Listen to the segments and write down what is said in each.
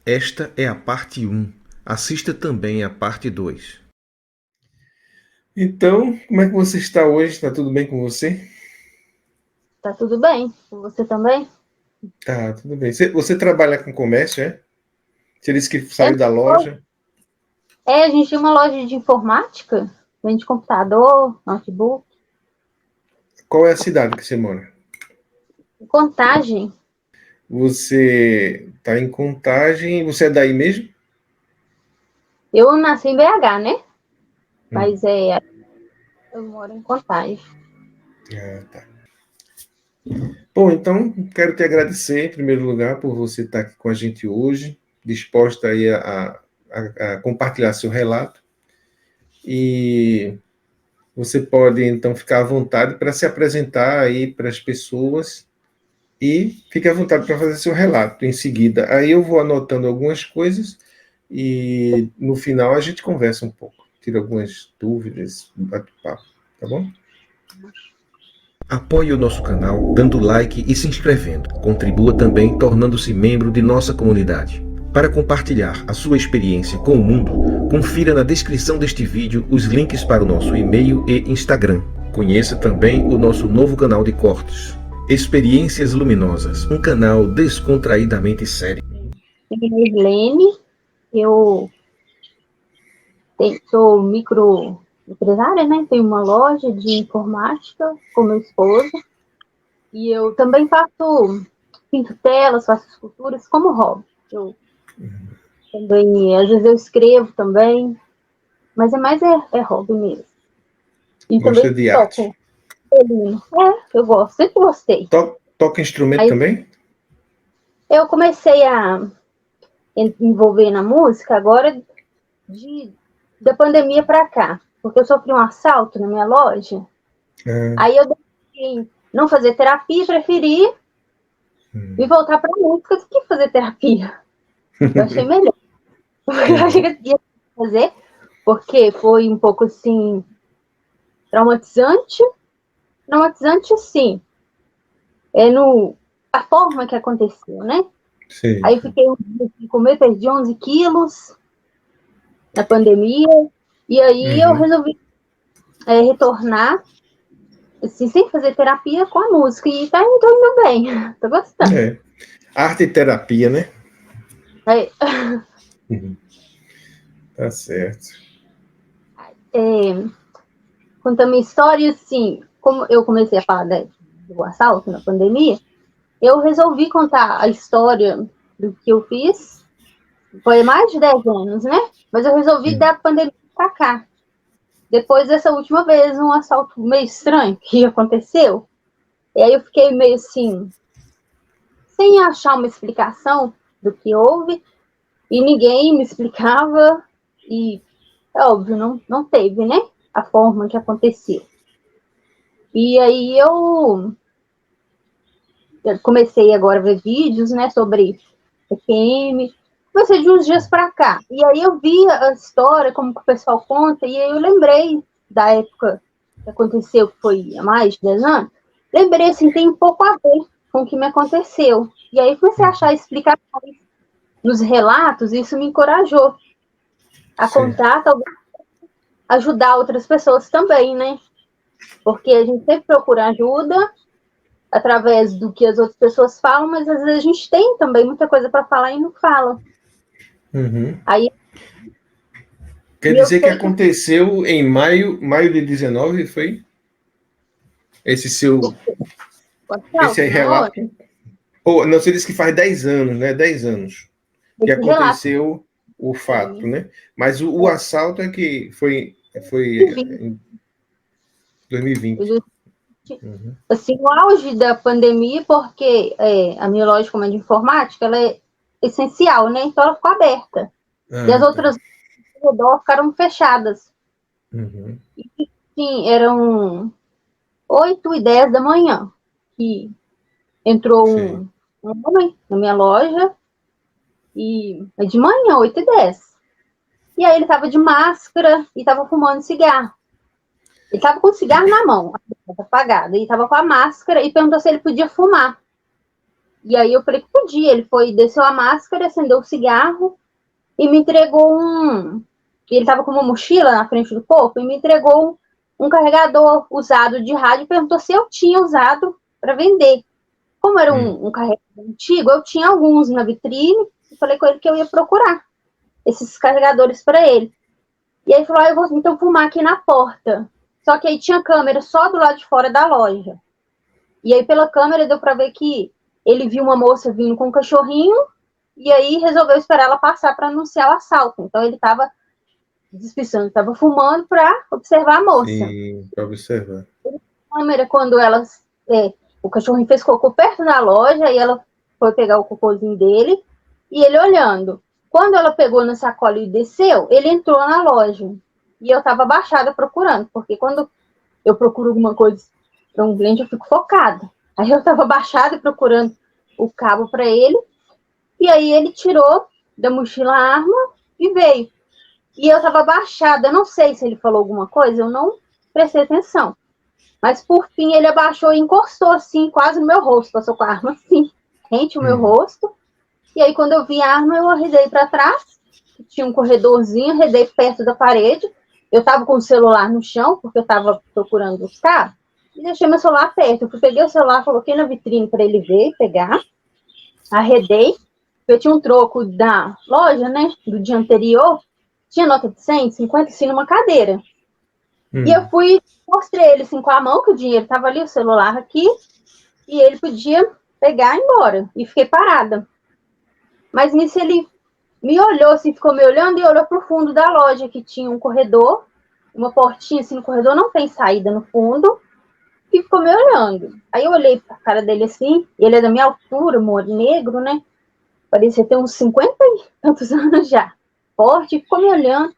Esta é a parte 1. Assista também a parte 2. Então, como é que você está hoje? Está tudo bem com você? Tá tudo bem? Com você também? Tá, tudo bem. Você trabalha com comércio, é? Você disse que É, saiu da loja. a gente tinha uma loja de informática, vende computador, notebook, Qual é a cidade que você mora? Contagem. Você está em Contagem. Você é daí mesmo? Eu nasci em BH, né? Hum. Mas eu moro em Contagem. Ah, tá. Bom, então, quero te agradecer, em primeiro lugar, por você estar aqui com a gente hoje, disposta aí a compartilhar seu relato. E você pode, então, ficar à vontade para se apresentar aí para as pessoas e fique à vontade para fazer seu relato em seguida. Aí eu vou anotando algumas coisas e no final a gente conversa um pouco, tira algumas dúvidas, bate papo, tá bom? Apoie o nosso canal dando like e se inscrevendo. Contribua também tornando-se membro de nossa comunidade. Para compartilhar a sua experiência com o mundo, confira na descrição deste vídeo os links para o nosso e-mail e Instagram. Conheça também o nosso novo canal de cortes, Experiências Luminosas, um canal descontraídamente sério. Meu nome é Irlene, eu sou microempresária, né? Tenho uma loja de informática com meu esposo. E eu também pinto telas, faço esculturas como hobby. Eu também, às vezes eu escrevo também, mas é hobby mesmo. E Gosta também de arte? toco violino. Eu gosto, sempre gostei. Toca instrumento Aí também? eu comecei a envolver na música agora da pandemia para cá, porque eu sofri um assalto na minha loja. Aí eu decidi não fazer terapia, preferi me voltar para música do que fazer terapia. Eu achei melhor. Eu achei que ia fazer, porque foi um pouco assim traumatizante. Traumatizante, sim. A forma que aconteceu, né? Sim. Aí fiquei com medo, perdi 11 quilos na pandemia. E aí eu resolvi retornar, assim, sem fazer terapia, com a música. E tá indo bem. Tô gostando. Arte e terapia, né? É, Tá certo. contando minha história, assim, como eu comecei a falar do assalto na pandemia, eu resolvi contar a história do que eu fiz. Foi mais de 10 anos, né? Mas eu resolvi da pandemia pra cá. Depois dessa última vez, um assalto meio estranho que aconteceu. E aí eu fiquei meio assim, sem achar uma explicação do que houve. E ninguém me explicava. E, é óbvio, não teve, né? A forma que aconteceu. E aí eu comecei agora a ver vídeos, né, sobre TPM. Comecei de uns dias para cá. E aí eu vi a história, como que o pessoal conta, e aí eu lembrei da época que aconteceu, que foi há mais de 10 anos. Lembrei, assim, tem um pouco a ver com o que me aconteceu. E aí comecei a achar explicações nos relatos, e isso me encorajou a contar, talvez ajudar outras pessoas também, né? Porque a gente sempre procura ajuda através do que as outras pessoas falam, mas às vezes a gente tem também muita coisa para falar e não fala. Aí, Quer dizer que aconteceu em maio de 19, foi? Esse aí relato? Ou, não, você disse que faz 10 anos, né? 10 anos que aconteceu o fato, né? Mas o assalto é que foi em 2020. Assim, o auge da pandemia, porque a minha loja, como é de informática, ela é essencial, né? Então ela ficou aberta. E as outras ao redor ficaram fechadas. E, sim, eram 8h10 da manhã que entrou um homem na minha loja, e de manhã, 8h10. E aí ele tava de máscara e tava fumando cigarro. Ele tava com o cigarro na mão, apagado, e tava com a máscara, e perguntou se ele podia fumar. E aí eu falei que podia. Ele foi, desceu a máscara, acendeu o cigarro e me entregou um... Ele estava com uma mochila na frente do corpo e me entregou um carregador usado de rádio e perguntou se eu tinha usado para vender. Como era um carregador antigo, eu tinha alguns na vitrine e falei com ele que eu ia procurar esses carregadores para ele. E aí ele falou, eu vou então fumar aqui na porta. Só que aí tinha câmera só do lado de fora da loja. E aí pela câmera deu para ver que ele viu uma moça vindo com um cachorrinho e aí resolveu esperar ela passar para anunciar o assalto. Então ele estava despiçando, estava fumando para observar a moça. Sim, para observar. A câmera, quando ela... o cachorrinho fez cocô perto da loja e ela foi pegar o cocôzinho dele e ele olhando. Quando ela pegou na sacola e desceu, ele entrou na loja. E eu estava abaixada procurando, porque quando eu procuro alguma coisa para um cliente, eu fico focada. Aí eu estava abaixada procurando o cabo para ele. E aí ele tirou da mochila a arma e veio. E eu estava abaixada. Eu não sei se ele falou alguma coisa, eu não prestei atenção. Mas por fim ele abaixou e encostou assim, quase no meu rosto. Passou com a arma assim, rente o meu rosto. E aí quando eu vi a arma, eu arredei para trás. Tinha um corredorzinho, arredei perto da parede. Eu estava com o celular no chão, porque eu estava procurando os cabos. E deixei meu celular perto. Eu peguei o celular, coloquei na vitrine para ele ver, pegar. Arredei. Eu tinha um troco da loja, né? Do dia anterior. Tinha nota de 100, 50 assim numa cadeira. E eu fui, mostrei ele assim com a mão, que o dinheiro estava ali, o celular aqui. E ele podia pegar e ir embora. E fiquei parada. Mas nisso ele me olhou, assim, ficou me olhando e olhou pro fundo da loja, que tinha um corredor, uma portinha assim no corredor, não tem saída no fundo, e ficou me olhando. Aí eu olhei pra cara dele assim, ele é da minha altura, negro, né? Parecia ter uns 50 e tantos anos já. Forte, e ficou me olhando.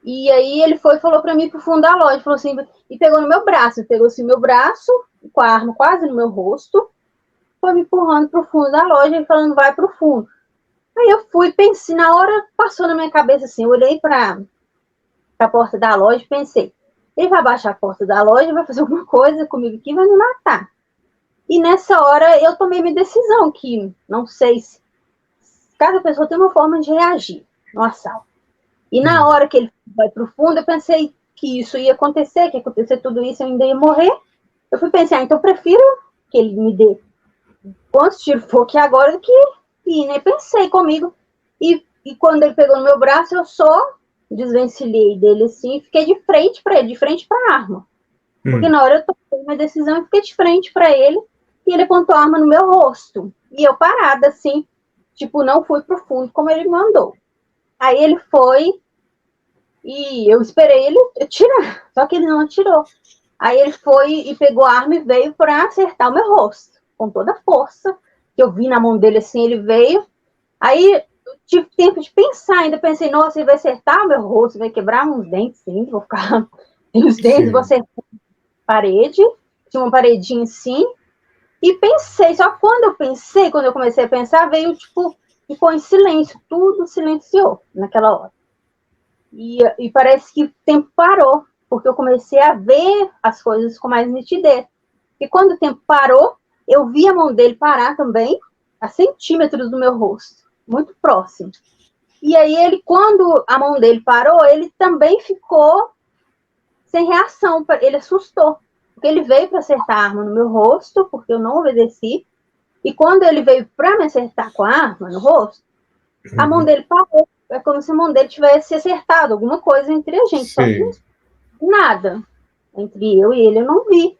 E aí ele foi e falou pra mim pro fundo da loja, falou assim, e pegou no meu braço, pegou assim meu braço, com a arma quase no meu rosto, foi me empurrando pro fundo da loja e falando, vai pro fundo. Aí eu fui, pensei, na hora passou na minha cabeça assim, eu olhei para a porta da loja e pensei, ele vai baixar a porta da loja, vai fazer alguma coisa comigo aqui, vai me matar. E nessa hora eu tomei minha decisão, que não sei se cada pessoa tem uma forma de reagir no assalto. E na hora que ele vai para o fundo, eu pensei que isso ia acontecer, que ia acontecer tudo isso, eu ainda ia morrer. Eu fui pensar, então eu prefiro que ele me dê quantos tiros for que agora do que ir, né? Pensei comigo. E quando ele pegou no meu braço, eu só desvencilhei dele assim e fiquei de frente para ele, de frente para a arma. Porque na hora eu tomei minha decisão e fiquei de frente para ele e ele apontou a arma no meu rosto. E eu parada assim, tipo, não fui pro fundo como ele mandou. Aí ele foi e eu esperei ele atirar, só que ele não atirou. Aí ele foi e pegou a arma e veio para acertar o meu rosto, com toda a força que eu vi na mão dele assim, ele veio. Aí eu tive tempo de pensar, ainda pensei, nossa, ele vai acertar o meu rosto, vai quebrar uns dentes, sim, vou ficar os dentes, vou acertar a parede, tinha uma paredinha assim, e pensei, só quando eu pensei, quando eu comecei a pensar, veio, tipo, ficou em silêncio, tudo silenciou naquela hora. E parece que o tempo parou, porque eu comecei a ver as coisas com mais nitidez. E quando o tempo parou, eu vi a mão dele parar também, a centímetros do meu rosto, muito próximo. E aí ele, quando a mão dele parou, ele também ficou sem reação, ele assustou. Porque ele veio para acertar a arma no meu rosto, porque eu não obedeci. E quando ele veio para me acertar com a arma no rosto, a mão dele parou. É como se a mão dele tivesse acertado alguma coisa entre a gente. Só que nada entre eu e ele eu não vi.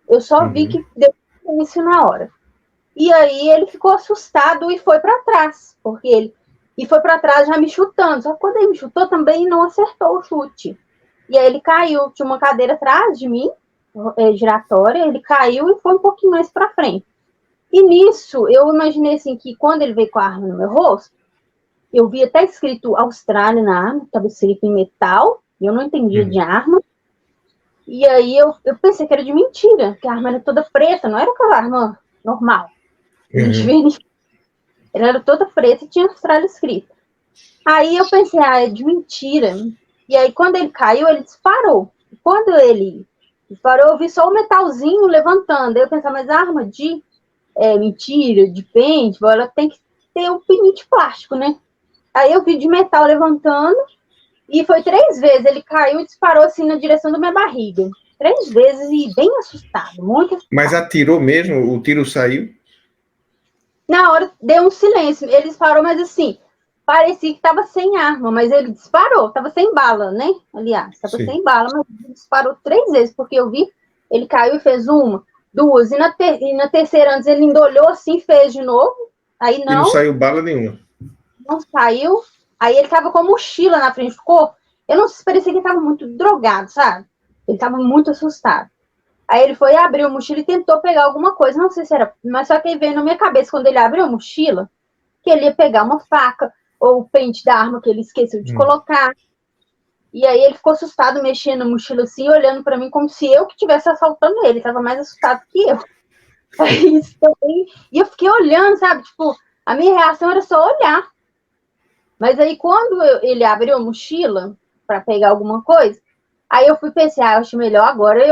Eu só vi que deu isso na hora. E aí ele ficou assustado e foi para trás. Porque ele foi para trás já me chutando. Só que quando ele me chutou também não acertou o chute. E aí ele caiu. Tinha uma cadeira atrás de mim, giratória. Ele caiu e foi um pouquinho mais para frente. E nisso eu imaginei assim que quando ele veio com a arma no meu rosto, eu vi até escrito Austrália na arma, estava escrito em metal, e eu não entendia de arma. E aí eu pensei que era de mentira, que a arma era toda preta, não era aquela arma normal. Ela era toda preta e tinha Austrália escrito. Aí eu pensei, é de mentira. E aí quando ele caiu, ele disparou. E quando ele disparou, eu vi só o metalzinho levantando. Aí eu pensei, mas a arma de... mentira, de paintball, ela tem que ter um pininho de plástico, né? Aí eu vi de metal levantando, e foi 3 vezes. Ele caiu e disparou assim na direção da minha barriga. 3 vezes e bem assustado, muito assustado. Mas atirou mesmo? O tiro saiu? Na hora deu um silêncio. Ele disparou, mas assim, parecia que estava sem arma, mas ele disparou, estava sem bala, né? Aliás, estava sem bala, mas ele disparou 3 vezes, porque eu vi, ele caiu e fez 1, 2, e na terceira, antes ele ainda olhou assim, fez de novo. Aí E não saiu bala nenhuma. Não saiu. Aí ele tava com a mochila na frente do corpo. Eu não sei, parecia que ele tava muito drogado, sabe? Ele tava muito assustado. Aí ele foi abrir a mochila e tentou pegar alguma coisa. Não sei se era... Mas só que veio na minha cabeça, quando ele abriu a mochila, que ele ia pegar uma faca ou o pente da arma que ele esqueceu de colocar. E aí ele ficou assustado, mexendo na mochila assim, olhando pra mim como se eu que estivesse assaltando ele. Ele tava mais assustado que eu. Aí, e eu fiquei olhando, sabe? Tipo, a minha reação era só olhar. Mas aí, quando ele abriu a mochila para pegar alguma coisa, aí eu fui pensar, eu acho melhor agora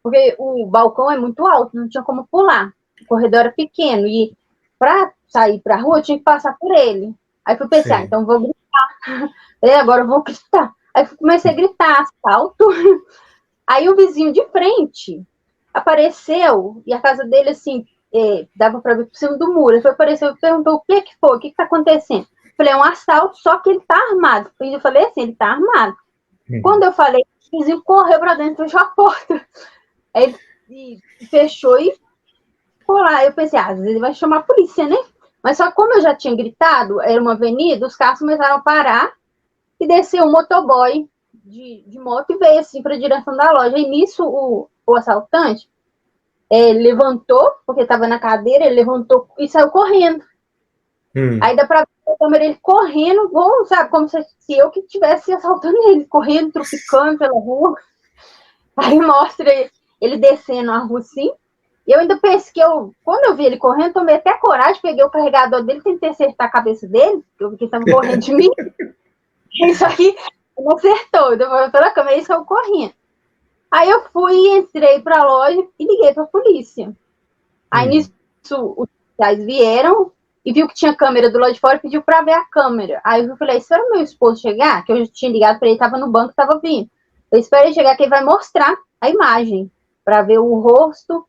porque o balcão é muito alto, não tinha como pular. O corredor era pequeno e para sair para a rua eu tinha que passar por ele. Aí fui pensar, então vou gritar. Agora eu vou gritar. Aí comecei a gritar, assalto. Aí o vizinho de frente apareceu e a casa dele, assim, dava para ver por cima do muro. Ele apareceu e perguntou o que foi, o que está acontecendo. Falei, é um assalto, só que ele tá armado. Eu falei assim, ele tá armado. Quando eu falei, o vizinho correu pra dentro, fechou a porta. Aí ele fechou e ficou lá. Eu pensei, às vezes ele vai chamar a polícia, né? Mas só que como eu já tinha gritado, era uma avenida, os carros começaram a parar e desceu um motoboy de moto e veio assim pra direção da loja. E nisso o assaltante levantou, porque estava na cadeira, ele levantou e saiu correndo. Aí dá pra ver a câmera ele correndo, sabe, como se eu que estivesse assaltando ele, correndo, tropicando pela rua. Aí mostra ele descendo a rua assim. E eu ainda pensei que quando eu vi ele correndo, tomei até coragem, peguei o carregador dele, tentei acertar a cabeça dele, porque eu vi que ele estava correndo de mim. Isso aqui não acertou, depois pela câmera e saiu correndo. Aí eu fui, entrei pra loja e liguei pra polícia. Aí nisso os policiais vieram e viu que tinha câmera do lado de fora e pediu pra ver a câmera. Aí eu falei, espera o meu esposo chegar, que eu já tinha ligado pra ele, tava no banco, tava vindo. Eu espero ele chegar, que ele vai mostrar a imagem, pra ver o rosto.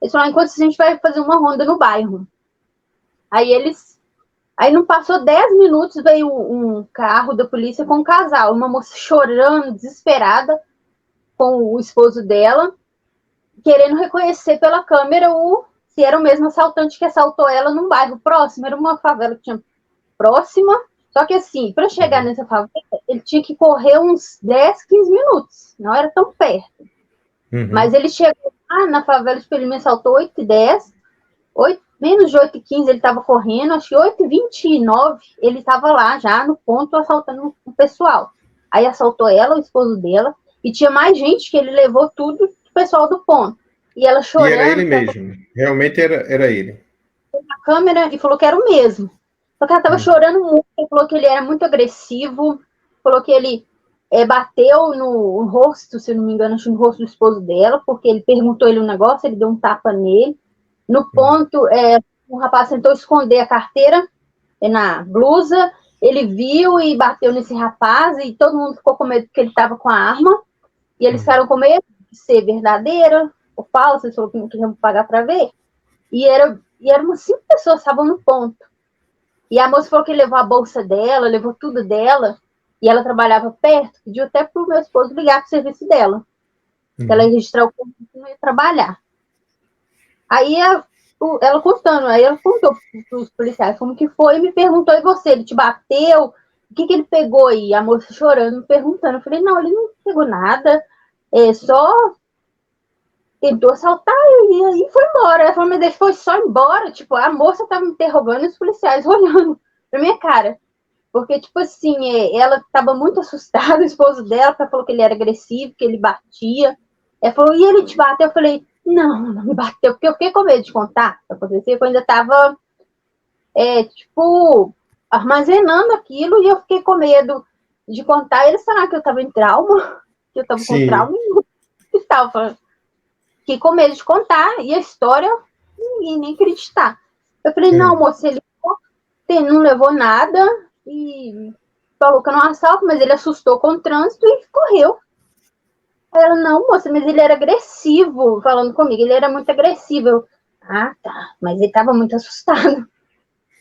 Eles falaram, enquanto a gente vai fazer uma ronda no bairro. Aí não passou 10 minutos, veio um carro da polícia com um casal, uma moça chorando, desesperada, com o esposo dela, querendo reconhecer pela câmera se era o mesmo assaltante que assaltou ela num bairro próximo. Era uma favela que tinha próxima. Só que assim, para chegar nessa favela, ele tinha que correr uns 10, 15 minutos. Não era tão perto. Mas ele chegou lá na favela, tipo, ele me assaltou 8h10. Menos de 8h15 ele estava correndo. Acho que 8h29 ele estava lá já no ponto assaltando o pessoal. Aí assaltou ela, o esposo dela. E tinha mais gente que ele levou tudo do pessoal do ponto. E ela chorando. E era ele mesmo. Realmente era ele. A câmera e falou que era o mesmo. Só que ela estava chorando muito. Ele falou que ele era muito agressivo. Falou que ele bateu no rosto, se eu não me engano, acho no rosto do esposo dela, porque ele perguntou ele um negócio, ele deu um tapa nele. No ponto, o rapaz tentou esconder a carteira na blusa. Ele viu e bateu nesse rapaz. E todo mundo ficou com medo porque ele estava com a arma. E eles ficaram com medo de ser verdadeira ou falsa. Eles falaram que não queriam pagar para ver. E eram umas 5 pessoas que estavam no ponto. E a moça falou que levou a bolsa dela, levou tudo dela. E ela trabalhava perto. Pediu até para o meu esposo ligar para o serviço dela. Ela ia registrar o ponto e não ia trabalhar. Aí ela contando, aí ela contou para os policiais como que foi e me perguntou, e você, ele te bateu? O que ele pegou aí? A moça chorando, me perguntando. Eu falei, não, ele não pegou nada, só tentou assaltar e aí foi embora. Ela falou, mas ele foi só embora, tipo, a moça estava me interrogando e os policiais olhando pra minha cara. Porque, tipo assim, ela estava muito assustada, o esposo dela falou que ele era agressivo, que ele batia. Ela falou, e ele te bateu? Eu falei, não me bateu, porque eu fiquei com medo de contar. Eu ainda estava, armazenando aquilo e eu fiquei com medo de contar. Eles falaram que eu estava em trauma, que eu estava com trauma e tal. Fiquei com medo de contar e a história ninguém nem acreditar. Eu falei, não, moça, ele não levou nada e falou que era um assalto, mas ele assustou com o trânsito e correu. Aí ela, não, moça, mas ele era agressivo, falando comigo, ele era muito agressivo. Eu, tá, mas ele estava muito assustado.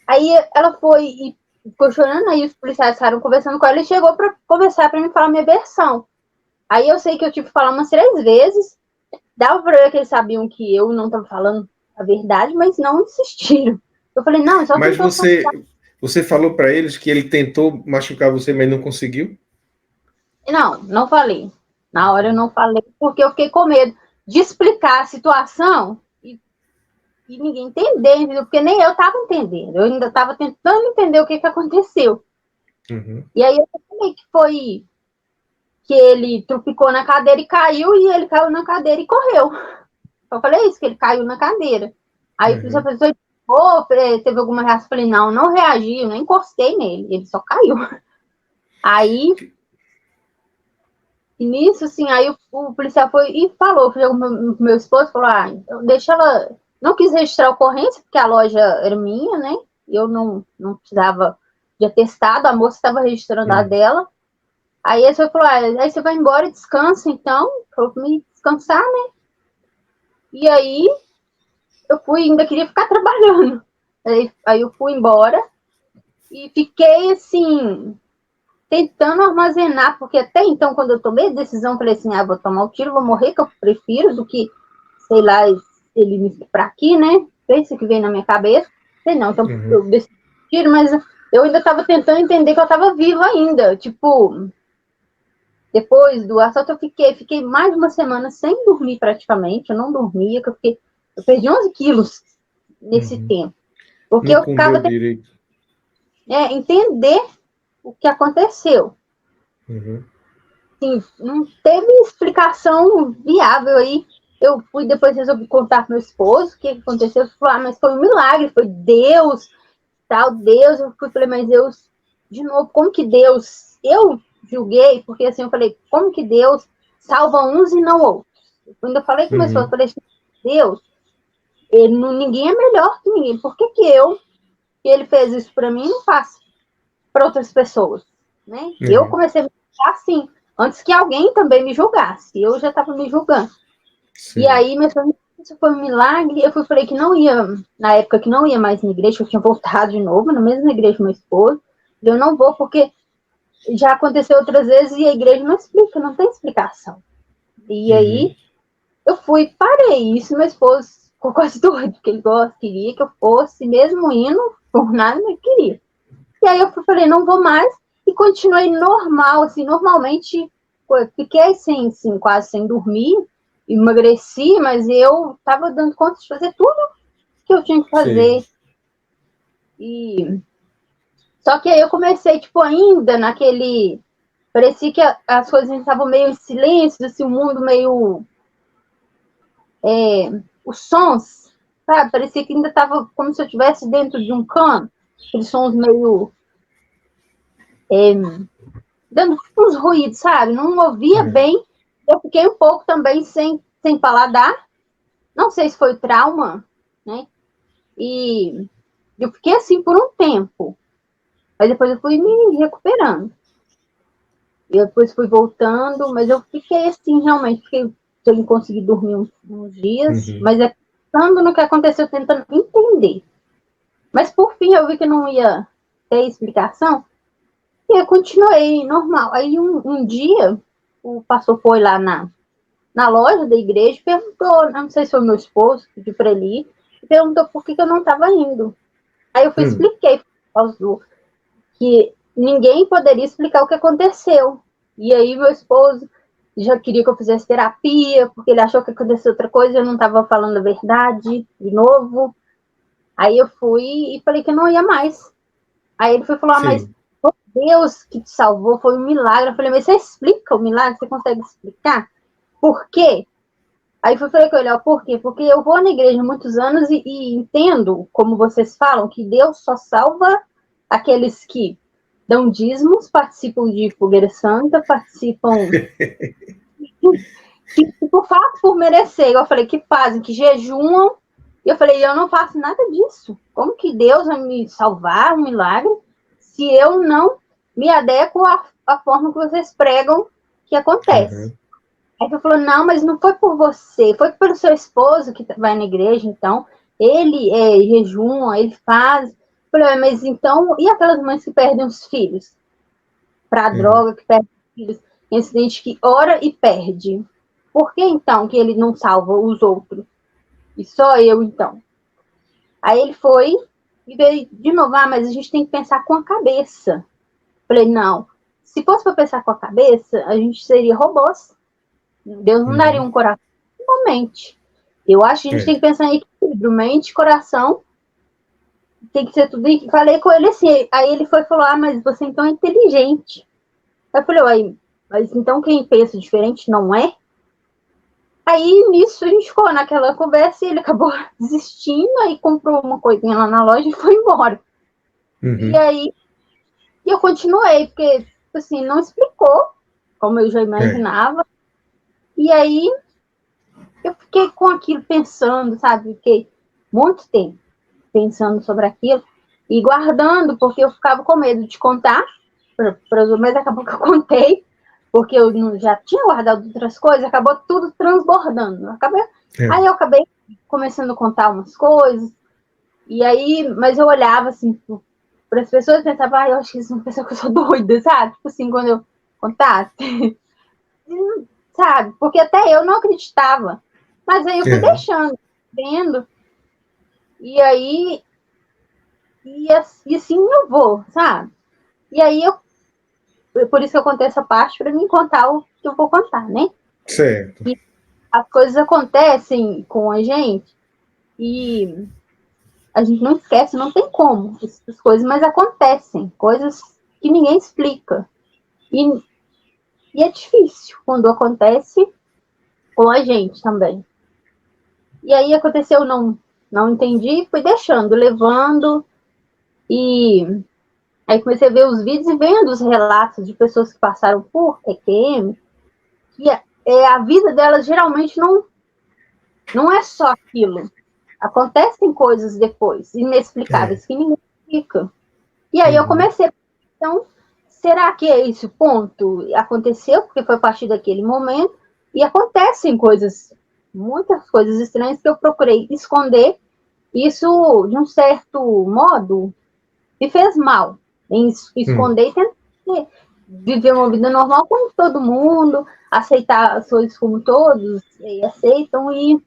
Aí ela foi e ficou chorando, aí os policiais estavam conversando com ela e chegou para conversar, para me falar a minha versão. Aí eu sei que eu tive que falar umas 3 vezes, dava para ver que eles sabiam que eu não estava falando a verdade, mas não insistiram. Eu falei, não, só Mas você falou para eles que ele tentou machucar você, mas não conseguiu? Não falei. Na hora eu não falei, porque eu fiquei com medo de explicar a situação e ninguém entender, entendeu? Porque nem eu estava entendendo. Eu ainda estava tentando entender o que aconteceu. E aí eu falei que foi que ele trupicou na cadeira e caiu, e ele caiu na cadeira e correu. Eu falei isso, que ele caiu na cadeira. Aí a pessoa teve alguma reação? Eu falei, não reagi, eu nem encostei nele, ele só caiu. Aí, e nisso, assim, aí o policial foi e falou, meu esposo falou, então deixa ela, não quis registrar a ocorrência, porque a loja era minha, né, eu não precisava de atestado, a moça estava registrando a dela. Aí ele falou, aí você vai embora, descansa, então, falou pra mim descansar, né, e aí eu fui, ainda queria ficar trabalhando, aí eu fui embora e fiquei, assim, tentando armazenar, porque até então, quando eu tomei a decisão, falei assim, vou tomar o tiro, vou morrer, que eu prefiro, do que, sei lá, ele me para aqui, né? Pensa que vem na minha cabeça. Sei não, então eu decidi tiro, mas eu ainda estava tentando entender que eu estava viva ainda. Tipo, depois do assalto eu fiquei mais de uma semana sem dormir praticamente, eu não dormia, que eu perdi 11 quilos nesse tempo. Porque não eu ficava tentando entender o que aconteceu. Assim, não teve explicação viável aí. Eu fui depois resolvi contar pro meu esposo o que aconteceu. Ele falou, mas foi um milagre, foi Deus, tal, Deus. Eu falei, mas Deus, de novo, como que Deus? Eu julguei, porque assim, eu falei, como que Deus salva uns e não outros? Eu ainda falei com meu esposo, falei, Deus, ninguém é melhor que ninguém. Por que ele fez isso para mim e não faz para outras pessoas? Né? Eu comecei a me julgar assim, antes que alguém também me julgasse. Eu já estava me julgando. Sim. E aí, isso foi um milagre. Eu falei que não ia, na época que não ia mais na igreja, eu tinha voltado de novo, na mesma igreja do meu esposo. Eu não vou, porque já aconteceu outras vezes e a igreja não explica, não tem explicação. E aí, eu parei isso, meu esposo ficou quase doido, porque ele queria que eu fosse, mesmo indo, por nada, mas queria. E aí eu falei, não vou mais, e continuei normal, assim, normalmente, fiquei quase sem dormir, emagreci, mas eu tava dando conta de fazer tudo que eu tinha que fazer. Sim. E só que aí eu comecei, tipo, ainda naquele... Parecia que as coisas estavam meio em silêncio, assim, o mundo meio... os sons, sabe? Parecia que ainda estava como se eu estivesse dentro de um cano. Aqueles sons meio... dando uns ruídos, sabe? Não ouvia bem. Eu fiquei um pouco também sem paladar. Não sei se foi trauma, né? E eu fiquei assim por um tempo. Mas depois eu fui me recuperando. E depois fui voltando, mas eu fiquei assim, realmente, fiquei sem conseguir dormir uns dias, mas pensando no que aconteceu, tentando entender. Mas por fim eu vi que não ia ter explicação, e eu continuei normal. Aí um dia, o pastor foi lá na loja da igreja, perguntou, não sei se foi meu esposo, pediu para ele ir, e perguntou por que eu não estava indo. Aí eu expliquei que ninguém poderia explicar o que aconteceu. E aí meu esposo já queria que eu fizesse terapia, porque ele achou que aconteceu outra coisa, eu não estava falando a verdade, de novo. Aí eu fui e falei que eu não ia mais. Aí ele foi falar, mas foi Deus que te salvou, foi um milagre. Eu falei, mas você explica o milagre? Você consegue explicar? Por quê? Aí eu falei com ele, por quê? Porque eu vou na igreja há muitos anos e entendo, como vocês falam, que Deus só salva aqueles que dão dízimos, participam de fogueira santa, participam que fazem por merecer. Eu falei que fazem, que jejuam E eu falei, eu não faço nada disso. Como que Deus vai me salvar, um milagre, se eu não me adequo à forma que vocês pregam que acontece? Aí ele falou, não, mas não foi por você, foi pelo seu esposo que vai na igreja, então, ele jejuma, ele faz. Eu falei, mas então, e aquelas mães que perdem os filhos? Para droga, que perdem os filhos, em acidente que ora e perde. Por que então que ele não salva os outros? E só eu, então? Aí ele foi e veio de novo, mas a gente tem que pensar com a cabeça. Falei, não, se fosse para pensar com a cabeça, a gente seria robôs. Deus não daria um coração uma mente. Eu acho que a gente tem que pensar em equilíbrio, mente, coração, tem que ser tudo. Falei com ele assim, aí ele foi e falou, mas você então é inteligente. Eu falei, mas então quem pensa diferente não é? Aí, nisso, a gente ficou naquela conversa e ele acabou desistindo, aí comprou uma coisinha lá na loja e foi embora. E aí, eu continuei, porque, assim, não explicou, como eu já imaginava. E aí, eu fiquei com aquilo pensando, sabe? Fiquei muito tempo pensando sobre aquilo e guardando, porque eu ficava com medo de contar, mas acabou que eu contei, porque eu já tinha guardado outras coisas, acabou tudo transbordando. Aí eu acabei começando a contar umas coisas, e aí, mas eu olhava assim para as pessoas e pensava, eu acho que eles vão pensar que eu sou doida, sabe? Tipo assim, quando eu contasse, sabe? Porque até eu não acreditava. Mas aí eu fui deixando, vendo, e aí, e assim eu vou, sabe? E aí por isso que eu contei essa parte, para mim contar o que eu vou contar, né? Certo. E as coisas acontecem com a gente e a gente não esquece, não tem como essas coisas, mas acontecem, coisas que ninguém explica. E é difícil quando acontece com a gente também. E aí aconteceu, não entendi, fui deixando, levando, e aí comecei a ver os vídeos e vendo os relatos de pessoas que passaram por TQM, que a vida delas geralmente não é só aquilo. Acontecem coisas depois, inexplicáveis, que ninguém explica. E aí eu comecei, então, será que é esse o ponto? Aconteceu, porque foi a partir daquele momento, e acontecem coisas, muitas coisas estranhas que eu procurei esconder. Isso, de um certo modo, me fez mal. Em esconder e tentar viver uma vida normal como todo mundo, aceitar as coisas como todos aceitam, e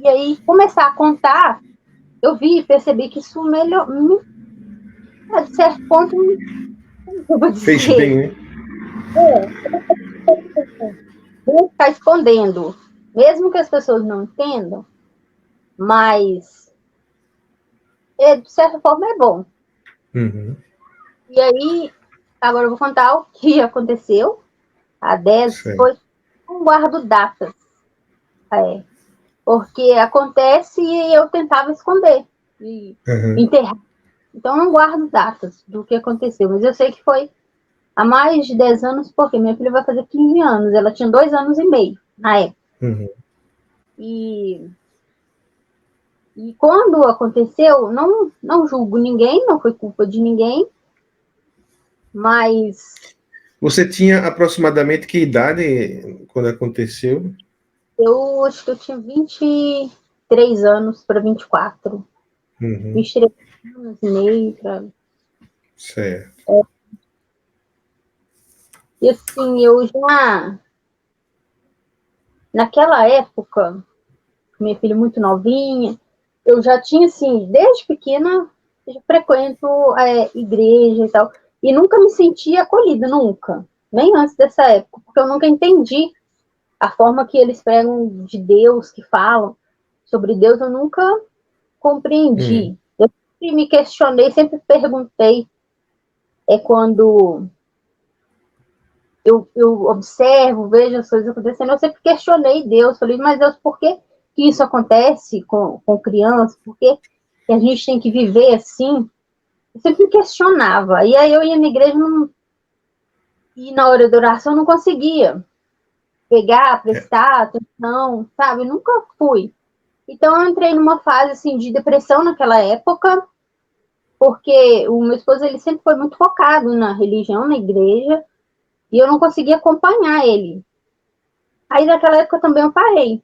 aí começar a contar, eu percebi que isso melhor, de certo ponto, eu vou dizer, fez bem, né? Não ficar escondendo, mesmo que as pessoas não entendam, mas de certa forma é bom. E aí, agora eu vou contar o que aconteceu. A 10 foi um guardo datas. Porque acontece e eu tentava esconder e enterrar. Então, eu não guardo datas do que aconteceu, mas eu sei que foi há mais de 10 anos, porque minha filha vai fazer 15 anos, ela tinha 2 anos e meio na época. E quando aconteceu, não julgo ninguém, não foi culpa de ninguém, mas... Você tinha aproximadamente que idade quando aconteceu? Eu acho que eu tinha 23 anos para 24. 23 anos e meio para... Certo. E assim, eu já... Naquela época, minha filha muito novinha, eu já tinha, assim, desde pequena, eu já frequento igreja e tal, e nunca me senti acolhida, nunca. Nem antes dessa época, porque eu nunca entendi a forma que eles pregam de Deus, que falam sobre Deus, eu nunca compreendi. Eu sempre me questionei, sempre perguntei. Quando eu observo, vejo as coisas acontecendo, eu sempre questionei Deus. Falei, mas Deus, por que isso acontece com crianças? Por que a gente tem que viver assim? Eu sempre me questionava. E aí eu ia na igreja e na hora da oração eu não conseguia pegar, prestar atenção, sabe? Eu nunca fui. Então eu entrei numa fase assim de depressão naquela época, porque o meu esposo ele sempre foi muito focado na religião, na igreja, e eu não conseguia acompanhar ele. Aí naquela época também eu parei.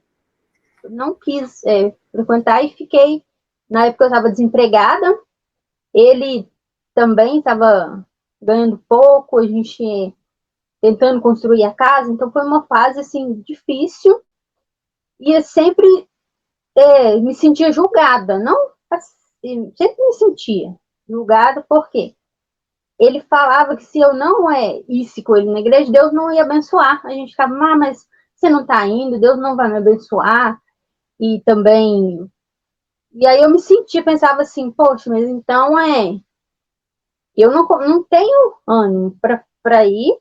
Eu não quis frequentar e fiquei. Na época eu estava desempregada, ele também estava ganhando pouco, a gente tentando construir a casa, então foi uma fase assim difícil e eu sempre me sentia julgada, não assim, sempre me sentia julgada porque ele falava que se eu não isse com ele na igreja, Deus não ia abençoar. A gente ficava, mas você não está indo, Deus não vai me abençoar. E também. E aí eu me sentia, pensava assim, poxa, mas então eu não tenho ânimo para ir,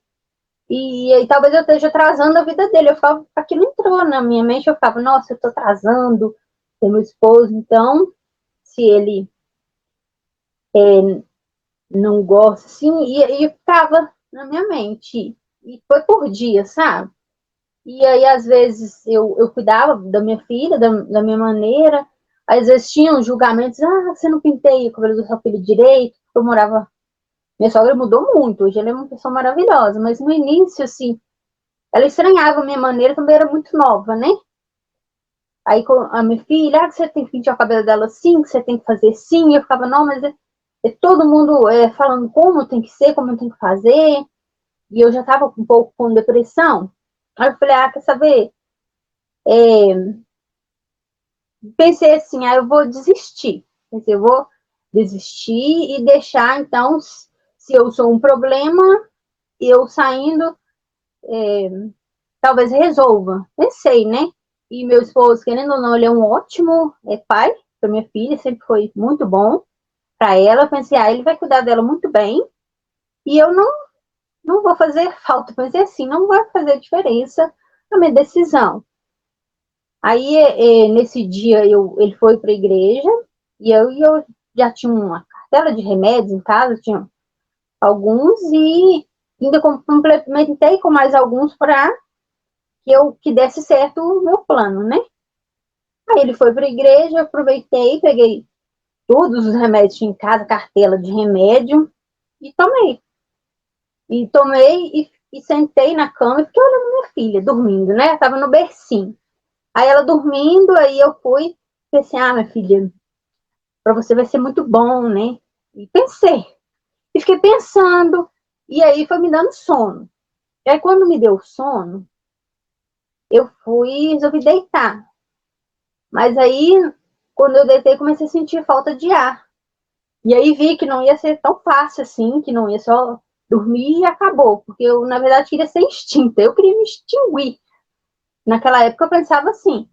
e aí talvez eu esteja atrasando a vida dele. Eu ficava, aquilo entrou na minha mente, eu ficava, nossa, eu estou atrasando o meu esposo, então, se ele não gosta, assim, e ficava na minha mente. E foi por dia, sabe? E aí, às vezes, eu cuidava da minha filha, da minha maneira. Às vezes tinham julgamentos, você não penteia o cabelo do seu filho direito. Eu morava. Minha sogra mudou muito, hoje ela é uma pessoa maravilhosa, mas no início, assim, ela estranhava a minha maneira, também era muito nova, né? Aí a minha filha, que você tem que pentear o cabelo dela assim, que você tem que fazer assim. Eu ficava, não, mas é todo mundo falando como tem que ser, como tem que fazer. E eu já estava um pouco com depressão. Aí eu falei, quer saber? Pensei assim, eu vou desistir. Pensei, eu vou desistir e deixar, então, se eu sou um problema, eu saindo, talvez resolva. Pensei, né? E meu esposo, querendo ou não, ele é um ótimo pai para minha filha, sempre foi muito bom para ela. Eu pensei, ele vai cuidar dela muito bem e eu não vou fazer falta. Pensei assim, não vai fazer diferença a minha decisão. Aí, nesse dia, ele foi para a igreja e eu já tinha uma cartela de remédios em casa, tinha alguns, e ainda complementei com mais alguns para que desse certo o meu plano, né? Aí ele foi para a igreja, eu aproveitei, peguei todos os remédios em casa, cartela de remédio, e tomei. E tomei e sentei na cama e fiquei olhando minha filha, dormindo, né? Eu tava no bercinho. Aí ela dormindo, aí eu fui, pensei, minha filha, para você vai ser muito bom, né? E pensei, e fiquei pensando, e aí foi me dando sono. E aí quando me deu sono, eu resolvi deitar. Mas aí, quando eu deitei, comecei a sentir falta de ar. E aí vi que não ia ser tão fácil assim, que não ia só dormir e acabou. Porque eu, na verdade, queria ser extinta, eu queria me extinguir. Naquela época eu pensava assim,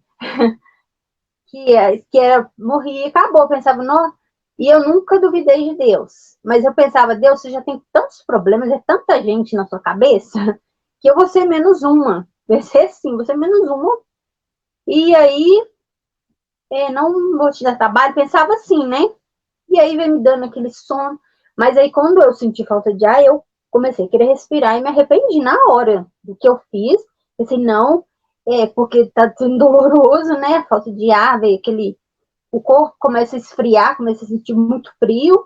que era morrer e acabou. Eu pensava, não. E eu nunca duvidei de Deus. Mas eu pensava, Deus, você já tem tantos problemas, é tanta gente na sua cabeça, que eu vou ser menos uma. Vai ser assim, você menos uma. E aí, não vou te dar trabalho. Pensava assim, né? E aí vem me dando aquele sono. Mas aí, quando eu senti falta de ar, eu comecei a querer respirar e me arrependi na hora do que eu fiz. Pensei, não, porque tá sendo doloroso, né? Falta de ar, veio aquele. O corpo começa a esfriar, começa a sentir muito frio.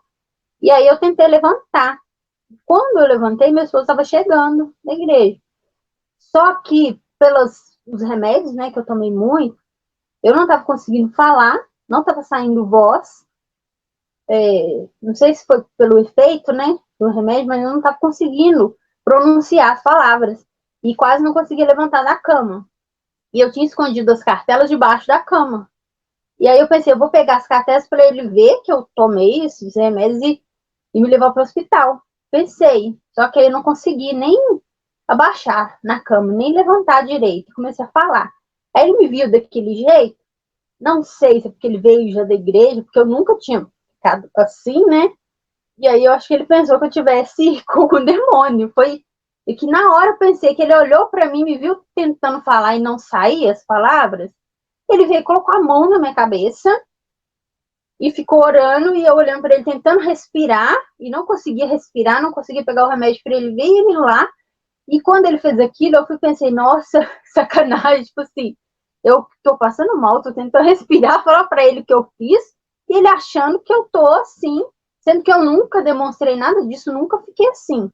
E aí eu tentei levantar. Quando eu levantei, meu esposo estava chegando na igreja. Só que, pelos os remédios, né, que eu tomei muito, eu não estava conseguindo falar, não estava saindo voz. Não sei se foi pelo efeito, né, do remédio, mas eu não estava conseguindo pronunciar as palavras. E quase não conseguia levantar da cama. E eu tinha escondido as cartelas debaixo da cama. E aí eu pensei, eu vou pegar as cartelas para ele ver que eu tomei esses remédios e me levar para o hospital. Pensei, só que aí eu não consegui nem abaixar na cama, nem levantar direito. Comecei a falar. Aí ele me viu daquele jeito, não sei se é porque ele veio já da igreja, porque eu nunca tinha ficado assim, né? E aí eu acho que ele pensou que eu tivesse com o demônio. Foi e que na hora eu pensei que ele olhou para mim, me viu tentando falar e não saía as palavras. Ele veio e colocou a mão na minha cabeça e ficou orando e eu olhando para ele, tentando respirar e não conseguia respirar, não conseguia pegar o remédio para ele ver ele lá. E quando ele fez aquilo, eu pensei, nossa, sacanagem, tipo assim, Eu tô passando mal, tô tentando respirar, falar pra ele o que eu fiz, e ele achando que eu tô assim, sendo que eu nunca demonstrei nada disso, nunca fiquei assim.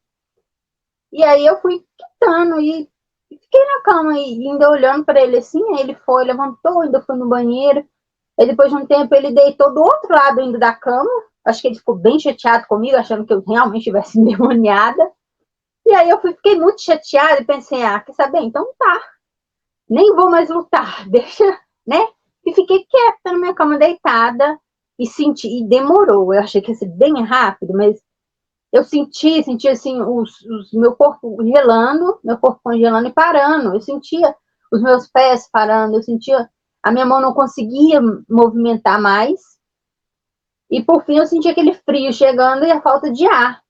E aí eu fui quitando e fiquei na cama e ainda olhando pra ele assim, aí ele foi, levantou, ainda foi no banheiro. Aí depois de um tempo ele deitou do outro lado ainda da cama. Acho que ele ficou bem chateado comigo, achando que eu realmente tivesse endemoniada. E aí eu fiquei muito chateada e pensei, quer saber? Então tá, nem vou mais lutar, deixa, né? E fiquei quieta na minha cama deitada e senti, e demorou. Eu achei que ia ser bem rápido, mas eu senti assim, meu corpo gelando, meu corpo congelando e parando. Eu sentia os meus pés parando, eu sentia a minha mão não conseguia movimentar mais. E por fim eu senti aquele frio chegando e a falta de ar.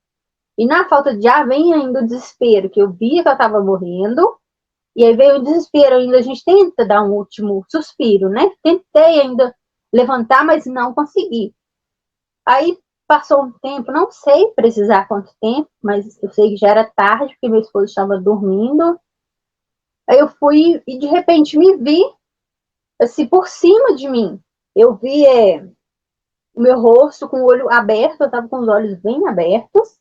E na falta de ar vem ainda o desespero, que eu via que eu estava morrendo. E aí veio o desespero ainda, a gente tenta dar um último suspiro, né? Tentei ainda levantar, mas não consegui. Aí passou um tempo, não sei precisar quanto tempo, mas eu sei que já era tarde, porque meu esposo estava dormindo. Aí eu fui e de repente me vi, assim, por cima de mim. Eu vi o meu rosto com o olho aberto, eu estava com os olhos bem abertos,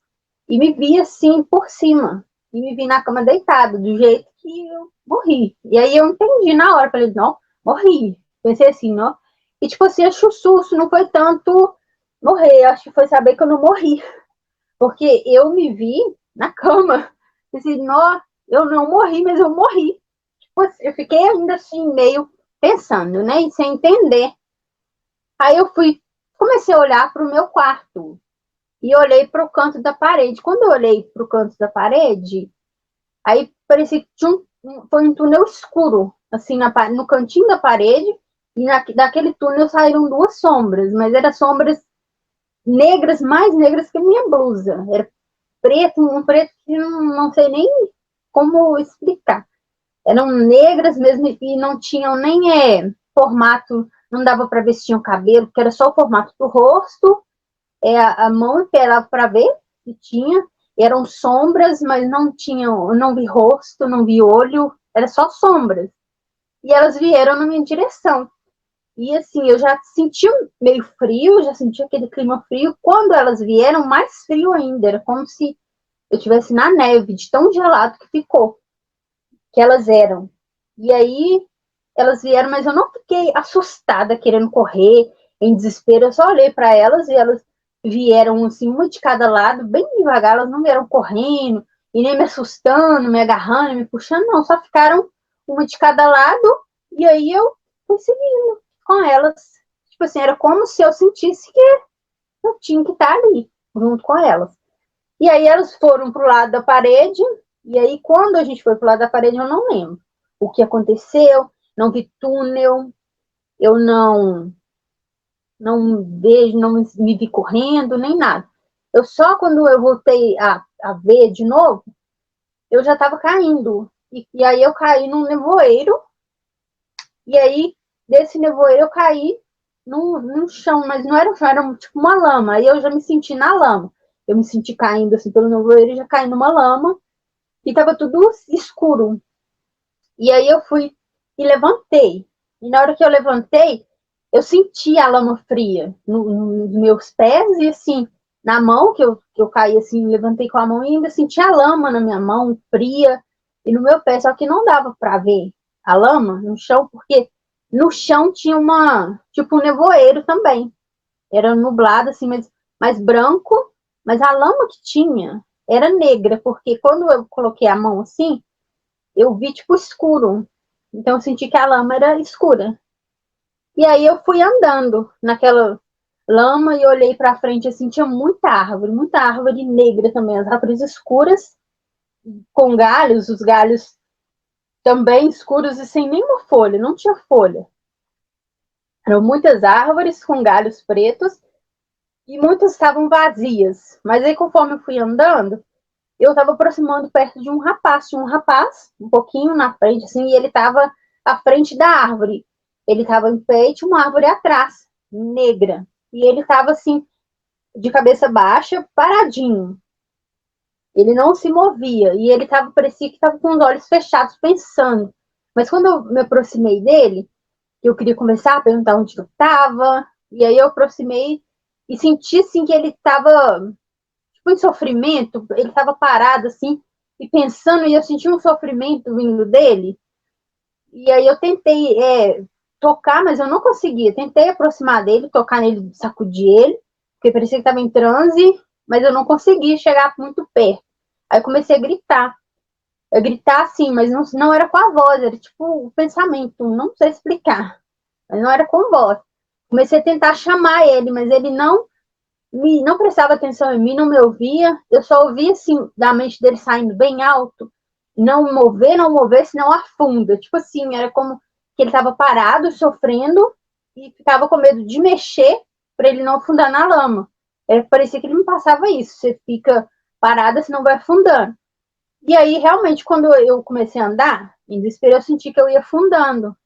e me vi assim por cima. E me vi na cama deitada, do jeito que eu morri. E aí eu entendi na hora, falei, não, morri. Pensei assim, não. E tipo assim, acho que o susto não foi tanto morrer, acho que foi saber que eu não morri. Porque eu me vi na cama. Pensei, não, eu não morri, mas eu morri. Tipo, eu fiquei ainda assim, meio pensando, né? E sem entender. Aí eu comecei a olhar para o meu quarto. E olhei para o canto da parede. Quando eu olhei para o canto da parede, aí parecia que foi um túnel escuro, assim, no cantinho da parede. E daquele túnel saíram duas sombras, mas eram sombras negras, mais negras que a minha blusa. Era preto, um preto que não sei nem como explicar. Eram negras mesmo e não tinham nem formato, não dava para ver se tinham cabelo, porque era só o formato do rosto, a mão e pé dava para ver se tinha. Eram sombras, mas não tinham, não vi rosto, não vi olho, era só sombras. E elas vieram na minha direção. E assim, eu já senti meio frio, já senti aquele clima frio. Quando elas vieram, mais frio ainda. Era como se eu estivesse na neve, de tão gelado que ficou, que elas eram. E aí, elas vieram, mas eu não fiquei assustada, querendo correr, em desespero. Eu só olhei para elas e elas vieram, assim, uma de cada lado, bem devagar. Elas não vieram correndo, e nem me assustando, me agarrando, me puxando, não. Só ficaram uma de cada lado, e aí eu fui seguindo com elas. Tipo assim, era como se eu sentisse que eu tinha que estar ali, junto com elas. E aí elas foram pro lado da parede, e aí quando a gente foi pro lado da parede, eu não lembro o que aconteceu, não vi túnel, eu não vejo, não me vi correndo, nem nada. Eu só quando eu voltei a ver de novo, eu já estava caindo. E aí eu caí num nevoeiro, e aí desse nevoeiro eu caí num chão, mas não era um chão, era tipo uma lama. Aí eu já me senti na lama. Eu me senti caindo assim pelo nevoeiro e já caí numa lama. E tava tudo escuro. E aí eu fui e levantei. E na hora que eu levantei, eu senti a lama fria nos meus pés e assim, na mão, que eu caí assim, levantei com a mão e ainda senti a lama na minha mão, fria, e no meu pé, só que não dava para ver a lama no chão, porque no chão tinha tipo um nevoeiro também. Era nublado assim, mas mais branco, mas a lama que tinha era negra, porque quando eu coloquei a mão assim, eu vi tipo escuro. Então eu senti que a lama era escura. E aí eu fui andando naquela lama e olhei para frente assim, tinha muita árvore negra também, as árvores escuras com galhos, os galhos também escuros e sem nenhuma folha, não tinha folha. Eram muitas árvores com galhos pretos e muitas estavam vazias. Mas aí conforme eu fui andando, eu estava aproximando perto de um rapaz. Tinha um rapaz, um pouquinho na frente, assim, e ele estava à frente da árvore. Ele estava em pé e tinha uma árvore atrás, negra. E ele estava, assim, de cabeça baixa, paradinho. Ele não se movia. E ele parecia que estava com os olhos fechados, pensando. Mas quando eu me aproximei dele, eu queria conversar, perguntar onde eu estava, e aí eu aproximei e senti, assim, que ele estava, tipo, em sofrimento, ele estava parado, assim, e pensando, e eu senti um sofrimento vindo dele, e aí eu tentei tocar, mas eu não conseguia, tentei aproximar dele, tocar nele, sacudir ele, porque parecia que estava em transe, mas eu não conseguia chegar muito perto. Aí eu comecei a gritar. Eu gritar assim, mas não era com a voz, era tipo o pensamento, não sei explicar, mas não era com voz. Comecei a tentar chamar ele, mas ele não prestava atenção em mim, não me ouvia. Eu só ouvia assim, da mente dele saindo bem alto, não mover, senão afunda. Tipo assim, era como que ele estava parado, sofrendo, e ficava com medo de mexer para ele não afundar na lama. Parecia que ele me passava isso, você fica parada, senão vai afundando. E aí, realmente, quando eu comecei a andar, em desespero, eu senti que eu ia afundando.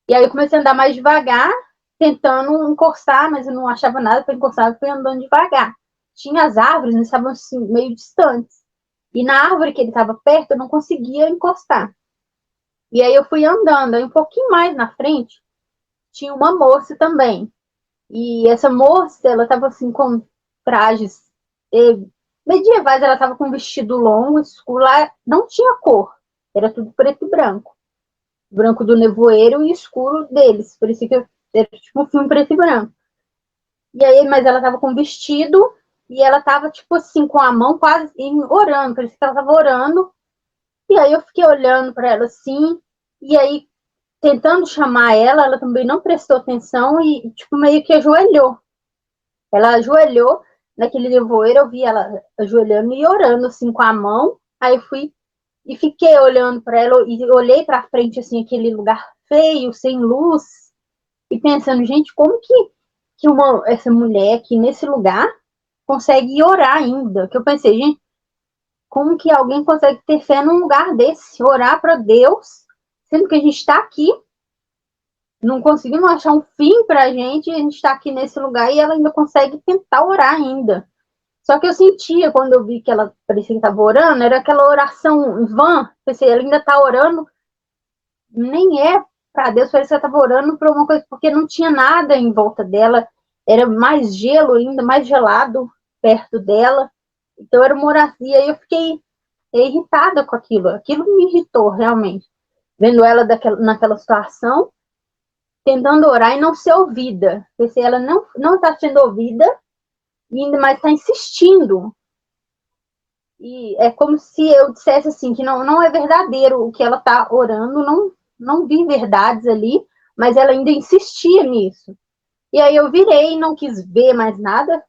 E aí eu comecei a andar mais devagar, tentando encostar, mas eu não achava nada para encostar, eu fui andando devagar. Tinha as árvores, mas estavam assim, meio distantes. E na árvore que ele estava perto, eu não conseguia encostar. E aí eu fui andando, aí um pouquinho mais na frente, tinha uma moça também. E essa moça, ela estava assim com trajes medievais, ela estava com um vestido longo, escuro, lá não tinha cor, era tudo preto e branco. Branco do nevoeiro e escuro deles, por isso que era tipo um filme preto e branco. E aí, mas ela estava com um vestido e ela estava tipo assim, com a mão quase orando, parecia que ela estava orando. E aí eu fiquei olhando para ela assim, e aí tentando chamar ela, ela também não prestou atenção e tipo meio que ajoelhou. Ela ajoelhou naquele nevoeiro, eu vi ela ajoelhando e orando assim com a mão. Aí eu fui e fiquei olhando para ela e olhei para frente assim, aquele lugar feio, sem luz, e pensando, gente, como que essa mulher aqui nesse lugar consegue orar ainda? Que eu pensei, gente, como que alguém consegue ter fé num lugar desse, orar para Deus, sendo que a gente está aqui, não conseguimos achar um fim para a gente está aqui nesse lugar e ela ainda consegue tentar orar ainda. Só que eu sentia, quando eu vi que ela parecia que estava orando, era aquela oração vã. Pensei, ela ainda está orando, nem é para Deus, parece que ela estava orando para alguma coisa, porque não tinha nada em volta dela, era mais gelo ainda, mais gelado perto dela. Então era uma oração, e aí eu fiquei irritada com aquilo me irritou realmente. Vendo ela naquela situação, tentando orar e não ser ouvida. Pensei, ela não está sendo ouvida, e ainda mais está insistindo. E é como se eu dissesse assim, que não é verdadeiro o que ela está orando, não vi verdades ali, mas ela ainda insistia nisso. E aí eu virei e não quis ver mais nada,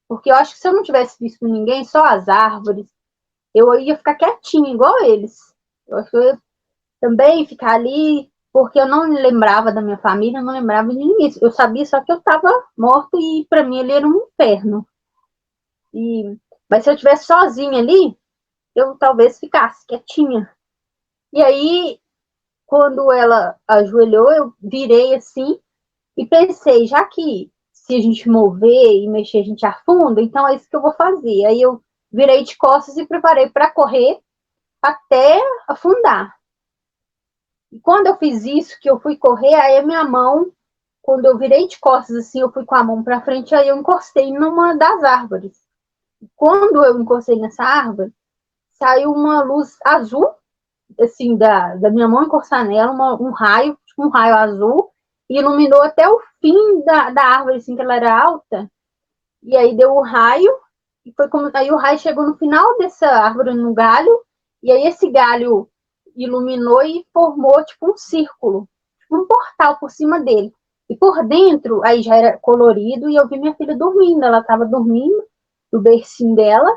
porque eu acho que se eu não tivesse visto ninguém, só as árvores, eu ia ficar quietinha, igual eles. Eu acho que eu ia também ficar ali, porque eu não lembrava da minha família, não lembrava de ninguém. Eu sabia só que eu estava morta e para mim ele era um inferno. Mas se eu estivesse sozinha ali, eu talvez ficasse quietinha. E aí, quando ela ajoelhou, eu virei assim e pensei, já que se a gente mover e mexer, a gente afunda, então é isso que eu vou fazer. Aí eu virei de costas e preparei para correr até afundar. E quando eu fiz isso, que eu fui correr, aí a minha mão, quando eu virei de costas assim, eu fui com a mão para frente, aí eu encostei numa das árvores. E quando eu encostei nessa árvore, saiu uma luz azul, assim, da minha mão encostar nela, um raio, tipo um raio azul, e iluminou até o fim da árvore, assim, que ela era alta. E aí deu o raio, e foi como. Aí o raio chegou no final dessa árvore, no galho, e aí esse galho iluminou e formou, tipo, um círculo, tipo um portal por cima dele. E por dentro, aí já era colorido, e eu vi minha filha dormindo, ela estava dormindo, no bercinho dela,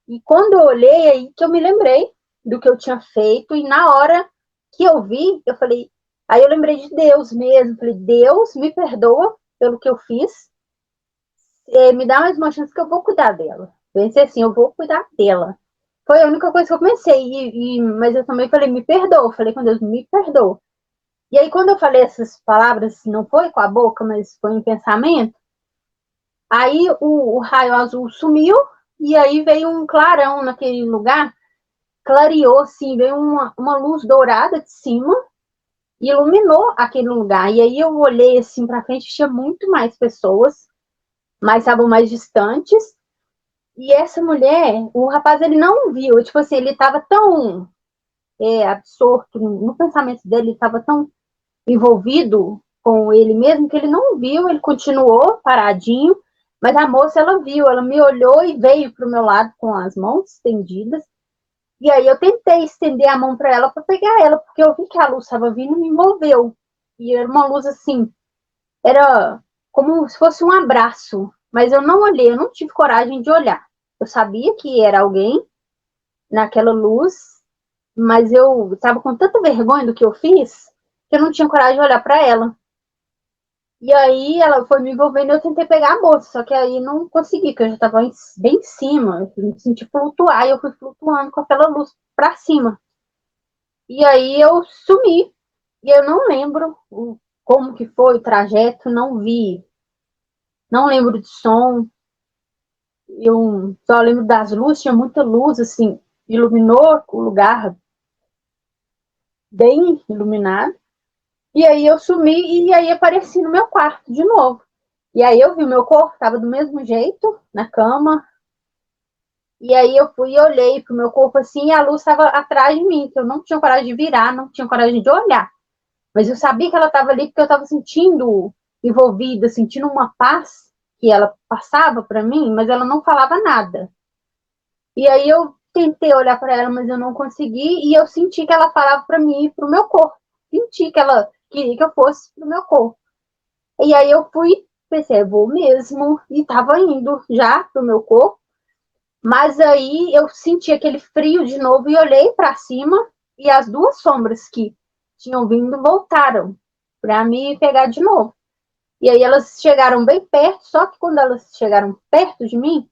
e quando eu olhei, aí que eu me lembrei do que eu tinha feito, e na hora que eu vi, eu falei, aí eu lembrei de Deus mesmo, falei, Deus me perdoa pelo que eu fiz, me dá mais uma chance que eu vou cuidar dela. Pensei assim, eu vou cuidar dela. Foi a única coisa que eu pensei, mas eu também falei, me perdoa, falei com Deus, me perdoa. E aí quando eu falei essas palavras, não foi com a boca, mas foi em pensamento, aí o raio azul sumiu, e aí veio um clarão naquele lugar, clareou, assim, veio uma luz dourada de cima e iluminou aquele lugar. E aí eu olhei, assim, pra frente, tinha muito mais pessoas, mas estavam mais distantes. E essa mulher, o rapaz, ele não viu, tipo assim, ele tava tão absorto no pensamento dele, ele tava tão envolvido com ele mesmo que ele não viu, ele continuou paradinho, mas a moça, ela viu, ela me olhou e veio pro meu lado com as mãos estendidas. E aí eu tentei estender a mão para ela para pegar ela, porque eu vi que a luz estava vindo e me envolveu. E era uma luz assim, era como se fosse um abraço, mas eu não olhei, eu não tive coragem de olhar. Eu sabia que era alguém naquela luz, mas eu estava com tanta vergonha do que eu fiz que eu não tinha coragem de olhar para ela. E aí ela foi me envolvendo e eu tentei pegar a moça, só que aí não consegui, porque eu já estava bem em cima, eu me senti flutuar e eu fui flutuando com aquela luz para cima. E aí eu sumi. E eu não lembro como que foi o trajeto, não vi. Não lembro de som. Eu só lembro das luzes, tinha muita luz, assim, iluminou o lugar bem iluminado. E aí eu sumi e aí apareci no meu quarto de novo. E aí eu vi meu corpo, estava do mesmo jeito, na cama. E aí eu fui e olhei pro meu corpo assim, e a luz estava atrás de mim, que eu não tinha coragem de virar, não tinha coragem de olhar. Mas eu sabia que ela estava ali porque eu estava sentindo envolvida, sentindo uma paz que ela passava para mim, mas ela não falava nada. E aí eu tentei olhar para ela, mas eu não consegui, e eu senti que ela falava para mim e para o meu corpo. Senti que ela queria que eu fosse para o meu corpo. E aí eu fui, pensei, vou mesmo, e estava indo já para o meu corpo. Mas aí eu senti aquele frio de novo e olhei para cima, e as duas sombras que tinham vindo voltaram para me pegar de novo. E aí elas chegaram bem perto, só que quando elas chegaram perto de mim,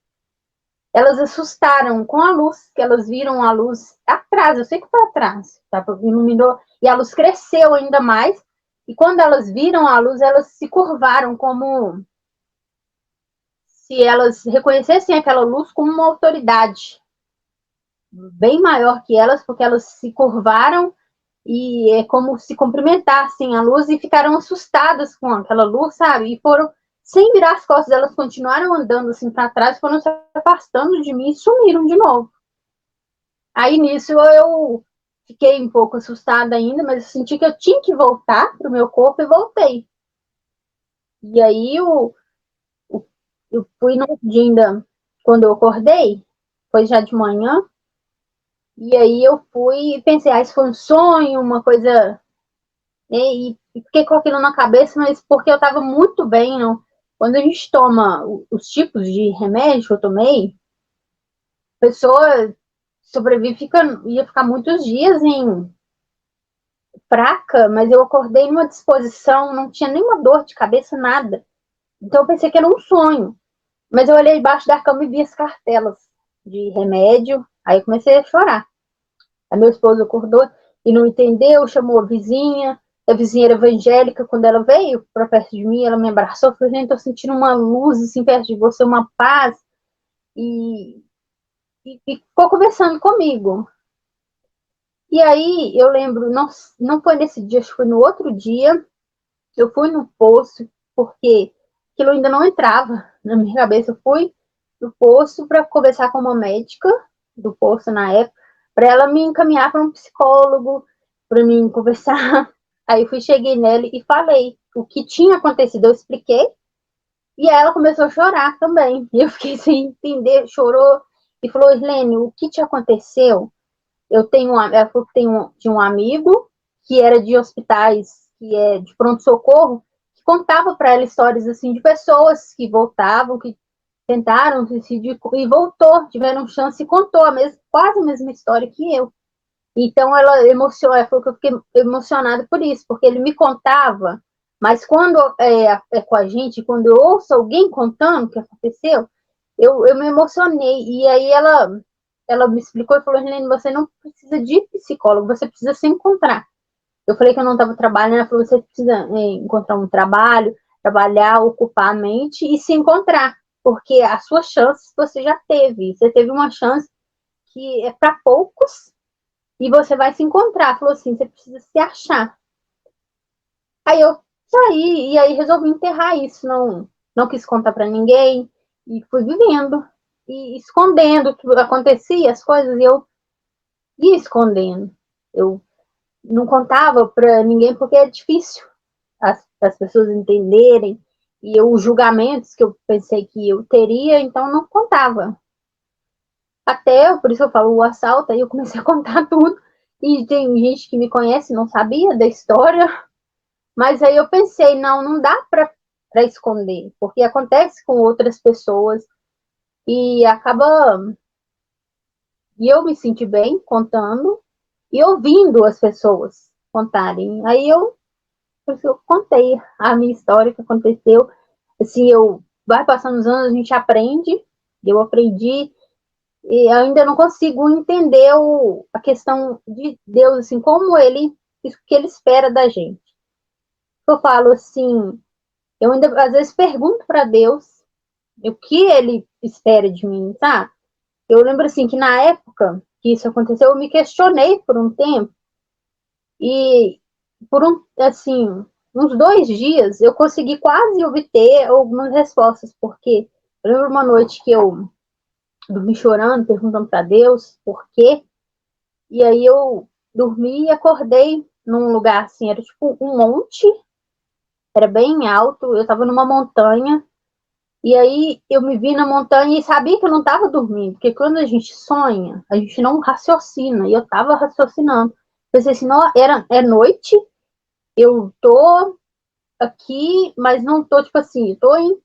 elas assustaram com a luz, que elas viram a luz atrás, eu sei que foi atrás, tá? Iluminou, e a luz cresceu ainda mais, e quando elas viram a luz, elas se curvaram como se elas reconhecessem aquela luz como uma autoridade bem maior que elas, porque elas se curvaram e é como se cumprimentassem a luz e ficaram assustadas com aquela luz, sabe? E foram, sem virar as costas, elas continuaram andando assim para trás, foram se afastando de mim e sumiram de novo. Aí nisso eu fiquei um pouco assustada ainda, mas eu senti que eu tinha que voltar para o meu corpo e voltei. E aí eu fui no dia ainda, quando eu acordei, foi já de manhã, e aí eu fui e pensei, isso foi um sonho, uma coisa. E fiquei com aquilo na cabeça, mas porque eu estava muito bem, não? Quando a gente toma os tipos de remédio que eu tomei, a pessoa sobrevive, ia ficar muitos dias em fraca, mas eu acordei numa disposição, não tinha nenhuma dor de cabeça, nada. Então eu pensei que era um sonho. Mas eu olhei embaixo da cama e vi as cartelas de remédio, aí eu comecei a chorar. Aí meu esposo acordou e não entendeu, chamou a vizinha era evangélica, quando ela veio para perto de mim, ela me abraçou, falou, gente, tô sentindo uma luz assim perto de você, uma paz, e ficou conversando comigo. E aí eu lembro, não foi nesse dia, acho que foi no outro dia, eu fui no poço, porque aquilo ainda não entrava na minha cabeça, eu fui no poço para conversar com uma médica do poço na época, para ela me encaminhar para um psicólogo, para mim conversar. Aí eu cheguei nela e falei o que tinha acontecido, eu expliquei, e ela começou a chorar também. E eu fiquei sem entender, chorou e falou, Irlene, o que te aconteceu? Ela falou que tinha um amigo que era de hospitais, que é de pronto-socorro, que contava para ela histórias assim de pessoas que voltavam, que tentaram suicídio e voltou, tiveram chance e contou quase a mesma história que eu. Então ela falou que eu fiquei emocionada por isso, porque ele me contava, mas quando é com a gente, quando eu ouço alguém contando o que aconteceu, eu me emocionei. E aí ela me explicou e falou, Helene, você não precisa de psicólogo, você precisa se encontrar. Eu falei que eu não estava trabalhando, ela falou, você precisa encontrar um trabalho, trabalhar, ocupar a mente e se encontrar, porque as suas chances você já teve. Você teve uma chance que é para poucos, e você vai se encontrar. Falou assim, você precisa se achar. Aí eu saí, e aí resolvi enterrar isso, não quis contar para ninguém, e fui vivendo, e escondendo o que acontecia, as coisas, e eu ia escondendo. Eu não contava para ninguém, porque é difícil as pessoas entenderem, e os julgamentos que eu pensei que eu teria, então não contava. Até, por isso eu falo, o assalto, aí eu comecei a contar tudo, e tem gente que me conhece, não sabia da história, mas aí eu pensei, não dá para esconder, porque acontece com outras pessoas, e acaba, e eu me senti bem contando, e ouvindo as pessoas contarem. Aí eu contei a minha história que aconteceu. Assim, vai passando os anos, a gente aprende. Eu aprendi e ainda não consigo entender a questão de Deus, assim, como isso que ele espera da gente. Eu falo assim, eu ainda às vezes pergunto para Deus o que ele espera de mim, tá? Eu lembro assim que na época que isso aconteceu, eu me questionei por um tempo e por assim, uns 2 dias eu consegui quase obter algumas respostas, porque eu lembro uma noite que eu dormi chorando, perguntando para Deus por quê, e aí eu dormi e acordei num lugar assim, era tipo um monte, era bem alto, eu estava numa montanha, e aí eu me vi na montanha e sabia que eu não estava dormindo, porque quando a gente sonha, a gente não raciocina, e eu estava raciocinando. Pensei assim, não, é noite, eu tô aqui, mas não tô, tipo assim, tô em,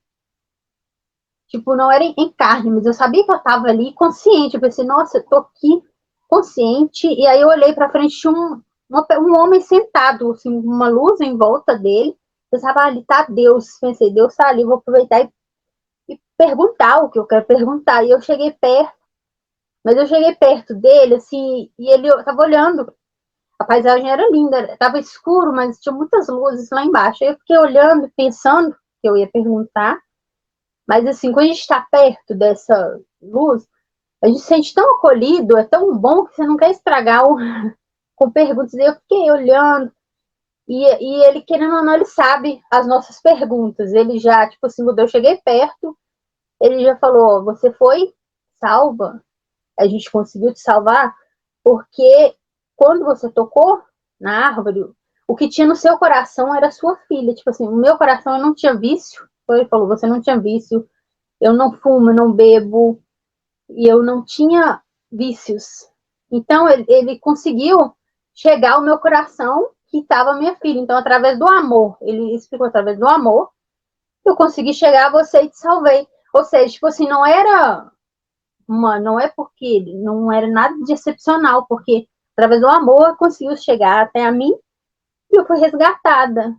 tipo, não era em carne, mas eu sabia que eu tava ali consciente. Eu pensei, nossa, eu tô aqui consciente. E aí eu olhei pra frente, tinha um homem sentado, assim, uma luz em volta dele. Eu pensava, ali tá Deus. Pensei, Deus tá ali, vou aproveitar e perguntar o que eu quero perguntar. E eu cheguei perto, mas eu cheguei perto dele, assim, e ele eu tava olhando. A paisagem era linda, tava escuro, mas tinha muitas luzes lá embaixo. Aí eu fiquei olhando, pensando que eu ia perguntar. Mas assim, quando a gente está perto dessa luz, a gente se sente tão acolhido, é tão bom que você não quer estragar com perguntas. E eu fiquei olhando, e ele, querendo ou não, ele sabe as nossas perguntas. Ele já, tipo assim, quando eu cheguei perto, ele já falou: você foi salva, a gente conseguiu te salvar, porque quando você tocou na árvore, o que tinha no seu coração era sua filha. Tipo assim, o meu coração eu não tinha vício. Ele falou: você não tinha vício, eu não fumo, eu não bebo, e eu não tinha vícios. Então, ele conseguiu chegar ao meu coração, que estava minha filha. Então, através do amor, ele explicou, através do amor, eu consegui chegar a você e te salvei. Ou seja, tipo assim, não é porque, não era nada de excepcional, porque através do amor conseguiu chegar até a mim e eu fui resgatada.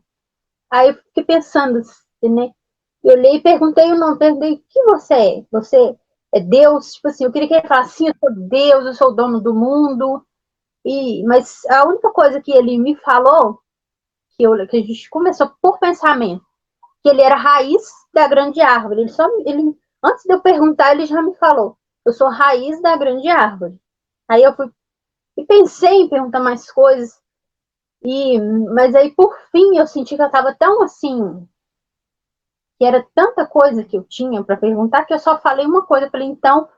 Aí eu fiquei pensando, né? Eu olhei e perguntei o nome, perguntei, o que você é? Você é Deus? Tipo assim, eu queria que ele falasse assim, eu sou Deus, eu sou o dono do mundo. Mas a única coisa que ele me falou, que a gente começou por pensamento, que ele era a raiz da grande árvore. Antes de eu perguntar, ele já me falou, eu sou a raiz da grande árvore. Aí eu fui e pensei em perguntar mais coisas, mas aí por fim eu senti que eu estava tão assim, que era tanta coisa que eu tinha para perguntar, que eu só falei uma coisa. Eu falei, então,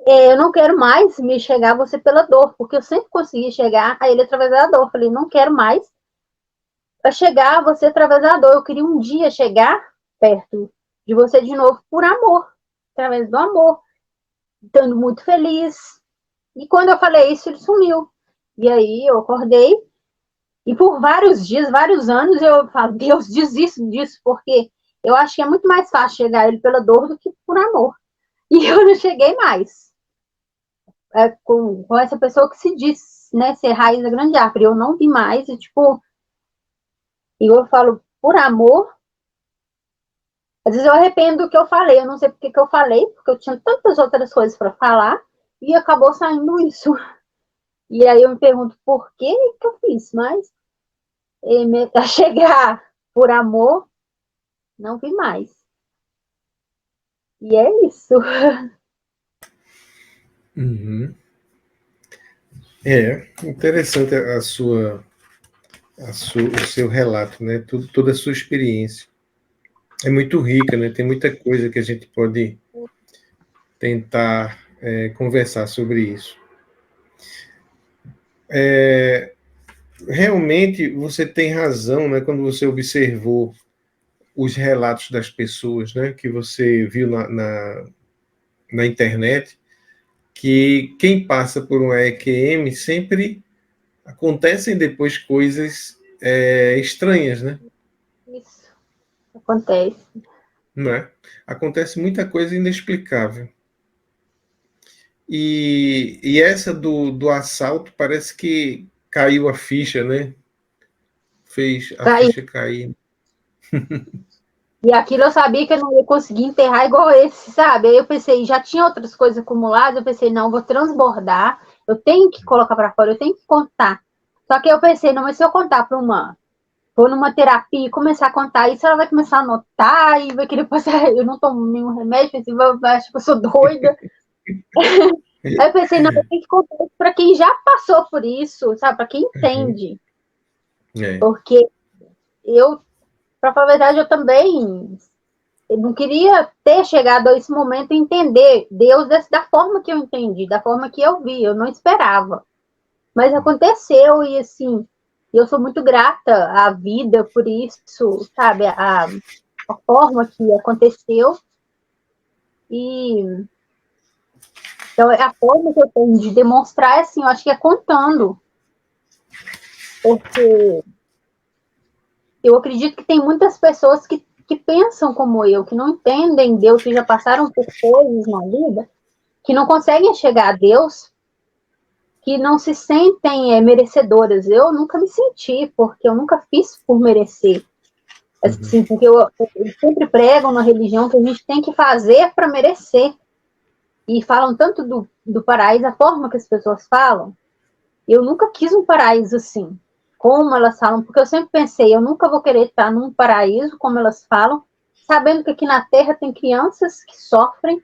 eu não quero mais me chegar a você pela dor, porque eu sempre consegui chegar a ele através da dor. Eu falei, não quero mais chegar a você através da dor. Eu queria um dia chegar perto de você de novo por amor, através do amor, estando muito feliz. E quando eu falei isso, ele sumiu. E aí eu acordei, e por vários dias, vários anos, eu falo, Deus, desiste disso, porque eu acho que é muito mais fácil chegar a ele pela dor do que por amor. E eu não cheguei mais com essa pessoa que se diz, né, ser raiz da grande árvore. Eu não vi mais, e tipo, e eu falo, por amor, às vezes eu arrependo do que eu falei, eu não sei porque que eu falei, porque eu tinha tantas outras coisas para falar, e acabou saindo isso. E aí eu me pergunto, por que que eu fiz? Mas, a chegar por amor, não vi mais. E é isso. Uhum. É interessante o seu relato, né? Toda a sua experiência. É muito rica, né? Tem muita coisa que a gente pode tentar conversar sobre isso. Realmente, você tem razão, né? Quando você observou os relatos das pessoas, né? Que você viu na internet, que quem passa por um EQM sempre acontecem depois coisas estranhas, né? Isso acontece. Não é? Acontece muita coisa inexplicável. E essa do assalto parece que caiu a ficha, né? Fez a Caiu. ficha cair. E aquilo eu sabia que eu não ia conseguir enterrar igual esse, sabe? Aí eu pensei, já tinha outras coisas acumuladas, eu pensei, não, vou transbordar, eu tenho que colocar para fora, eu tenho que contar. Só que eu pensei, não, mas se eu contar para uma, for numa terapia e começar a contar isso, ela vai começar a anotar e vai querer passar, eu não tomo nenhum remédio, assim, vai achar que eu sou doida. Aí eu pensei, não, eu tenho que contar isso para quem já passou por isso, sabe? Para quem entende. Porque eu, para falar a verdade, eu também não queria ter chegado a esse momento e entender Deus da forma que eu entendi, da forma que eu vi, eu não esperava. Mas aconteceu e assim, eu sou muito grata à vida por isso, sabe? A forma que aconteceu. E então a forma que eu tenho de demonstrar, assim, eu acho que é contando. Porque eu acredito que tem muitas pessoas que pensam como eu, que não entendem Deus, que já passaram por coisas na vida, que não conseguem chegar a Deus, que não se sentem merecedoras. Eu nunca me senti, porque eu nunca fiz por merecer. Assim, porque eu sempre prego na religião que a gente tem que fazer para merecer. E falam tanto do paraíso, a forma que as pessoas falam. Eu nunca quis um paraíso assim, como elas falam, porque eu sempre pensei, eu nunca vou querer estar num paraíso, como elas falam, sabendo que aqui na Terra tem crianças que sofrem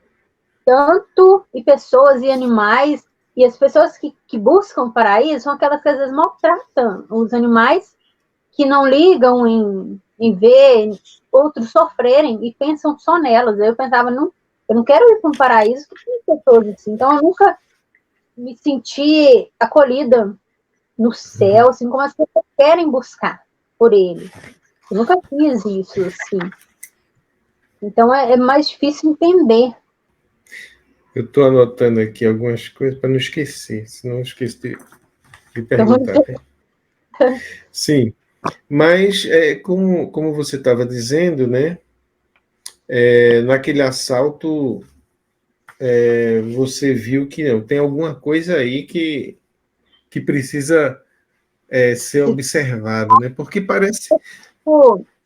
tanto, e pessoas e animais, e as pessoas que buscam o paraíso são aquelas que às vezes maltratam os animais, que não ligam em ver outros sofrerem e pensam só nelas. Eu pensava, não, eu não quero ir para um paraíso que tem pessoas assim. Então eu nunca me senti acolhida no céu, assim como as pessoas querem buscar por ele. Eu nunca fiz isso assim. Então é mais difícil entender. Eu estou anotando aqui algumas coisas para não esquecer, senão eu esqueço de perguntar. Sim, mas como você estava dizendo, né? Naquele assalto, você viu que não, tem alguma coisa aí que precisa ser observado, né? Porque parece.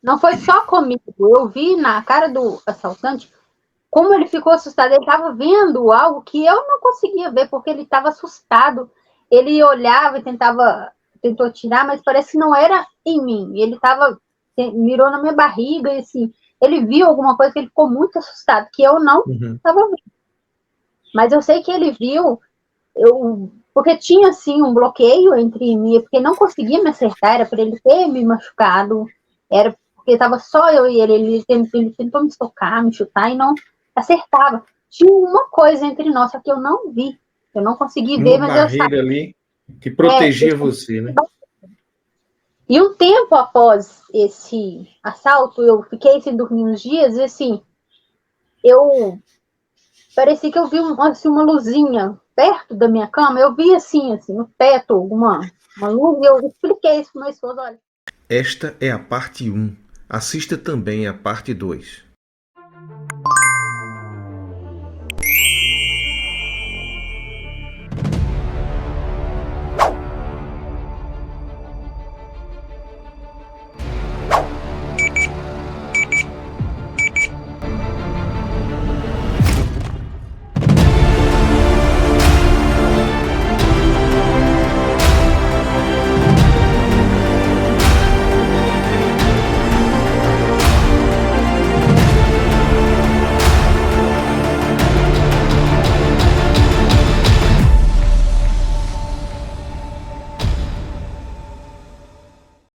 Não foi só comigo. Eu vi na cara do assaltante como ele ficou assustado. Ele estava vendo algo que eu não conseguia ver, porque ele estava assustado. Ele olhava e tentou tirar, mas parece que não era em mim. Ele mirou na minha barriga e assim, ele viu alguma coisa que ele ficou muito assustado, que eu não estava vendo. Mas eu sei que ele viu, porque tinha assim um bloqueio entre mim, porque não conseguia me acertar, era para ele ter me machucado, era porque estava só eu e ele tentou me socar, me chutar e não acertava. Tinha uma coisa entre nós, só que eu não vi, eu não consegui ver, uma mas eu barreira ali que protegia você, né? E um tempo após esse assalto, eu fiquei sem dormir uns dias, e assim, parecia que eu vi uma luzinha perto da minha cama, eu vi assim no teto, uma luz, e eu expliquei isso para meu esposo, olha. Esta é a parte 1. Assista também a parte 2.